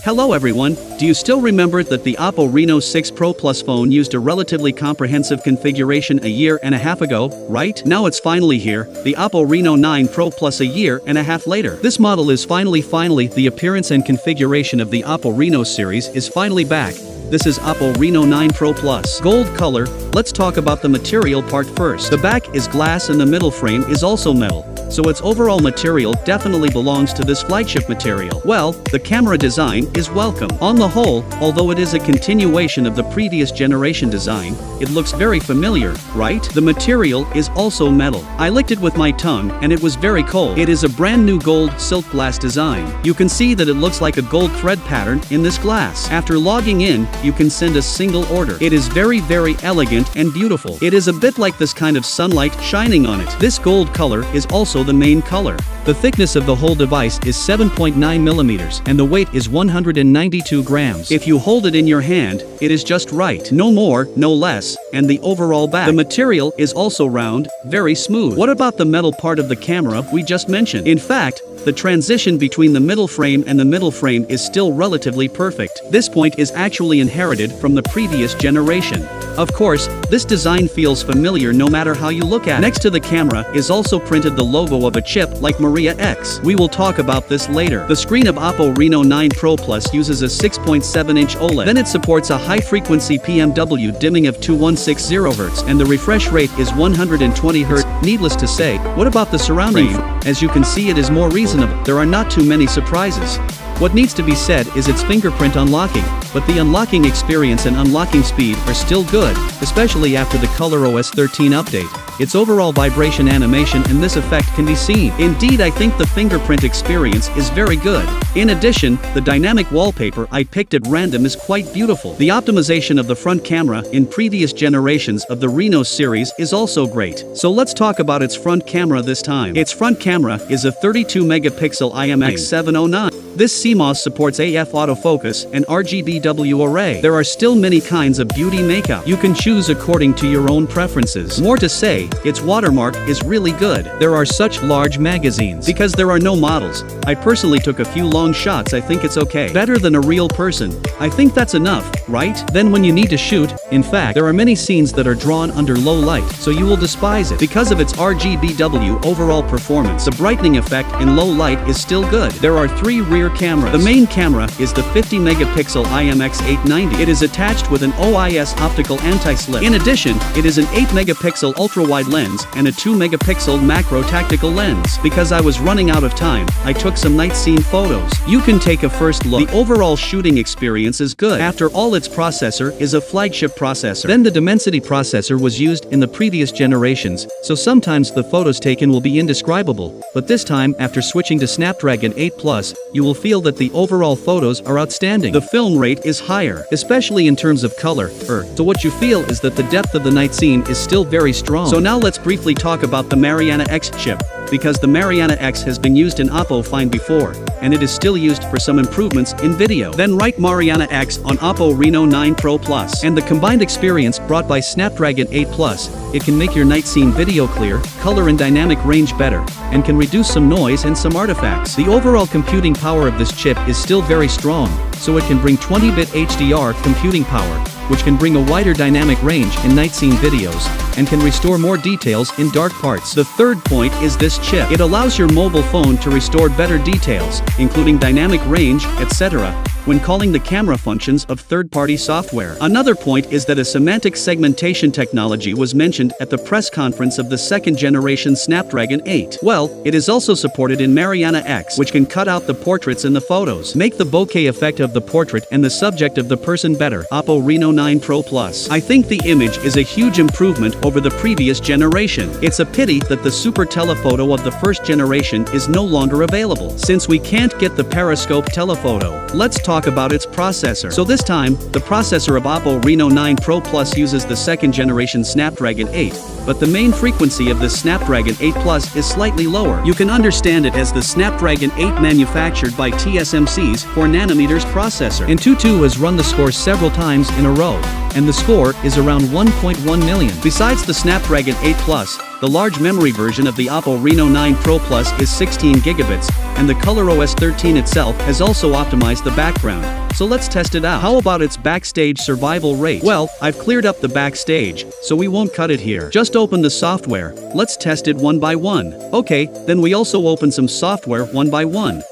Hello everyone, do you still remember that the Oppo Reno 6 Pro Plus phone used a relatively comprehensive configuration a year and a half ago, right? Now it's finally here, the Oppo Reno 9 Pro Plus a year and a half later. This model is finally the appearance and configuration of the Oppo Reno series is finally back. This is Oppo Reno 9 Pro Plus. Gold color. Let's talk about the material part first. The back is glass and the middle frame is also metal, so its overall material definitely belongs to this flagship material. Well, the camera design is welcome. On the whole, although it is a continuation of the previous generation design, it looks very familiar, right? The material is also metal. I licked it with my tongue and it was very cold. It is a brand new gold silk glass design. You can see that it looks like a gold thread pattern in this glass. After logging in, you can send a single order. It is very elegant and beautiful. It is a bit like this kind of sunlight shining on it. This gold color is also the main color. The thickness of the whole device is 7.9 millimeters and the weight is 192 grams. If you hold it in your hand, it is just right. No more, no less, and the overall back. The material is also round, very smooth. What about the metal part of the camera we just mentioned? In fact, the transition between the middle frame and the middle frame is still relatively perfect. This point is actually inherited from the previous generation. Of course, this design feels familiar no matter how you look at it. Next to the camera is also printed the logo of a chip like Maria X. We will talk about this later. The screen of Oppo Reno 9 Pro Plus uses a 6.7-inch OLED. Then it supports a high-frequency PMW dimming of 2160 Hz and the refresh rate is 120 Hz. Needless to say, what about the surrounding frame? As you can see, it is more reasonable. There are not too many surprises. What needs to be said is its fingerprint unlocking, but the unlocking experience and unlocking speed are still good, especially after the ColorOS 13 update. Its overall vibration animation and this effect can be seen. Indeed, I think the fingerprint experience is very good. In addition, the dynamic wallpaper I picked at random is quite beautiful. The optimization of the front camera in previous generations of the Reno series is also great. So let's talk about its front camera this time. Its front camera is a 32-megapixel IMX709. This CMOS supports AF autofocus and RGBW array. There are still many kinds of beauty makeup. You can choose according to your own preferences. More to say, its watermark is really good. There are such large magazines. Because there are no models, I personally took a few long shots. I think it's okay. Better than a real person. I think that's enough, right? Then when you need to shoot, in fact, there are many scenes that are drawn under low light, so you will despise it. Because of its RGBW overall performance, the brightening effect in low light is still good. There are 3 rear cameras. The main camera is the 50-megapixel IMX890. It is attached with an OIS optical anti-slip. In addition, it is an 8-megapixel ultra-wide lens and a 2-megapixel macro tactical lens. Because I was running out of time, I took some night scene photos. You can take a first look. The overall shooting experience is good. After all, its processor is a flagship processor. Then the Dimensity processor was used in the previous generations, so sometimes the photos taken will be indescribable. But this time, after switching to Snapdragon 8 Plus, you will feel that the overall photos are outstanding. The film rate is higher, especially in terms of color. So what you feel is that the depth of the night scene is still very strong. So now let's briefly talk about the Mariana X chip, because the Mariana X has been used in Oppo Find before, and it is still used for some improvements in video. Then write Mariana X on Oppo Reno 9 Pro Plus. And the combined experience brought by Snapdragon 8 Plus, it can make your night scene video clear, color and dynamic range better, and can reduce some noise and some artifacts. The overall computing power of this chip is still very strong, so it can bring 20-bit HDR computing power, which can bring a wider dynamic range in night scene videos, and can restore more details in dark parts. The third point is this chip. It allows your mobile phone to restore better details, including dynamic range, etc., when calling the camera functions of third-party software. Another point is that a semantic segmentation technology was mentioned at the press conference of the second-generation Snapdragon 8. Well, it is also supported in Mariana X, which can cut out the portraits in the photos, make the bokeh effect of the portrait and the subject of the person better. Oppo Reno 9 Pro Plus. I think the image is a huge improvement over the previous generation. It's a pity that the super telephoto of the first generation is no longer available, since we can't get the periscope telephoto. Let's talk about its processor. So this time, the processor of Oppo Reno 9 Pro Plus uses the second generation Snapdragon 8, but the main frequency of the Snapdragon 8 Plus is slightly lower. You can understand it as the Snapdragon 8 manufactured by TSMC's 4nm processor. AnTuTu has run the score several times in a row. and the score is around 1.1 million. Besides the Snapdragon 8 Plus, the large memory version of the Oppo Reno 9 Pro Plus is 16 gigabits, and the ColorOS 13 itself has also optimized the background. So let's test it out. How about its backstage survival rate? Well, I've cleared up the backstage, so we won't cut it here. Just open the software. Let's test it one by one. Okay, then we also open some software one by one.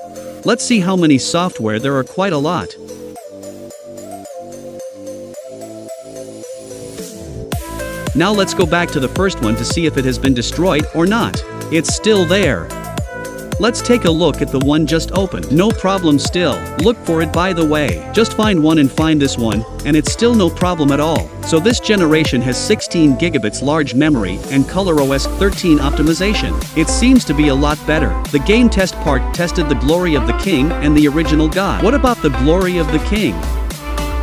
Let's see how many software. There are quite a lot. Now let's go back to the first one to see if it has been destroyed or not. It's still there. Let's take a look at the one just opened. No problem still. Look for it by the way. Just find one and find this one, and it's still no problem at all. So this generation has 16 gigabits large memory and ColorOS 13 optimization. It seems to be a lot better. The game test part tested the Glory of the King and the original God. What about the Glory of the King?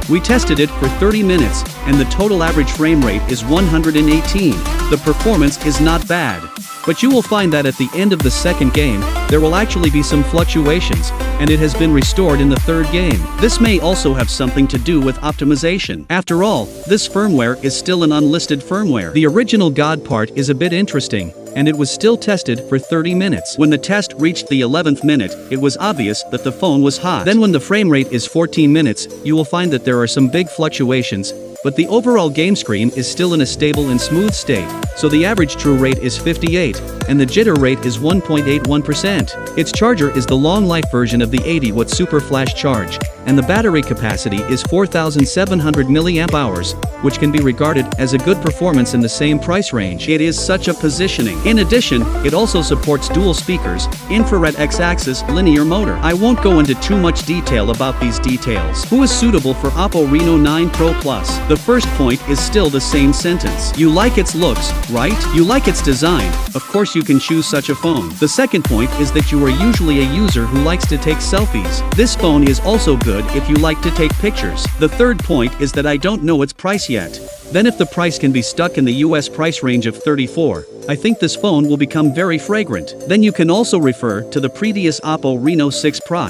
We tested it for 30 minutes, and the total average frame rate is 118. The performance is not bad. But you will find that at the end of the second game, there will actually be some fluctuations, and it has been restored in the third game. This may also have something to do with optimization. After all, this firmware is still an unlisted firmware. The original God part is a bit interesting, and it was still tested for 30 minutes. When the test reached the 11th minute, it was obvious that the phone was hot. Then when the frame rate is 14 minutes, you will find that there are some big fluctuations, but the overall game screen is still in a stable and smooth state, so the average true rate is 58, and the jitter rate is 1.81%. Its charger is the long-life version of the 80-watt Super Flash Charge, and the battery capacity is 4,700 mAh, which can be regarded as a good performance in the same price range. It is such a positioning. In addition, it also supports dual speakers, infrared X-axis, linear motor. I won't go into too much detail about these details. Who is suitable for Oppo Reno 9 Pro Plus? The first point is still the same sentence. You like its looks, right? You like its design. Of course you can choose such a phone. The second point is that you are usually a user who likes to take selfies. This phone is also good if you like to take pictures. The third point is that I don't know its price yet. Then if the price can be stuck in the US price range of 34, I think this phone will become very fragrant. Then you can also refer to the previous Oppo Reno 6 Pro.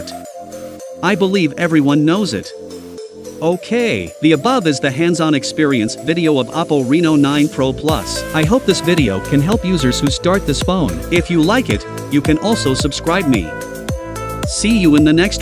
I believe everyone knows it. Okay, the above is the hands-on experience video of Oppo Reno 9 Pro Plus. I hope this video can help users who start this phone. If you like it, you can also subscribe me. See you in the next